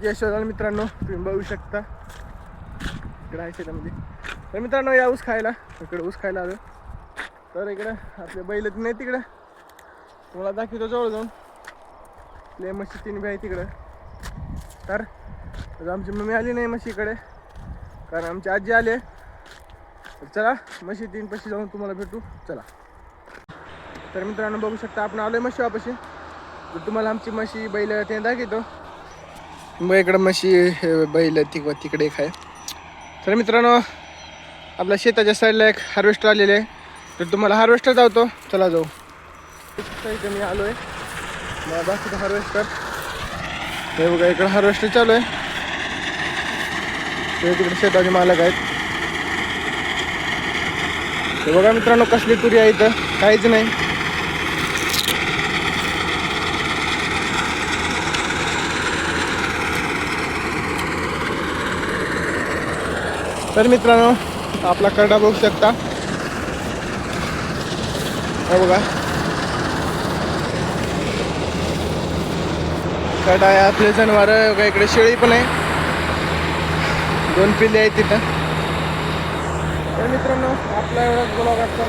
जय शिवलाल मित्रांनो, तुम्ही बघू शकता इकडे आहे शेतामध्ये. तर मित्रांनो या ऊस खायला, इकडे ऊस खायला आलो. तर इकडं आपले बैल नाही तिकडं, तुम्हाला दाखवतो जवळ जाऊन. आपले म्हशी 3 बी आहे तिकडं. तर आमची मम्मी आली नाही म्हशीकडे, कारण आमची आजी आले. तर चला म्हशी 3 पाशी जाऊन तुम्हाला भेटू. चला. तर मित्रांनो बघू शकता आपण आलोय म्हशी वापाशी. तर तुम्हाला आमची म्हशी बैल ते दाखवतो. मग इकडं म्हशी बैल तिकडे एक आहे. तर मित्रांनो आपल्या शेताच्या साईडला एक हार्वेस्टर आलेले आहे. तर तुम्हाला हार्वेस्टर जावतो. चला जाऊ. इथे मी आलो आहे, मला दाखवतो हार्वेस्टर. हे बघा इकडं हार्वेस्टर चालू आहे. हे तिकडे शेताचे मालक आहेत. हे बघा मित्रांनो कसली तुरी आहे इथं, काहीच नाही. तर मित्रांनो आपला करडा बघू शकता. हे बघा करडा आहे. आपले जनावर बघा, इकडे शेळी पण आहे, 2 पिल्ले आहेत तिथं. तर मित्रांनो आपला एवढा ब्लॉग असतो.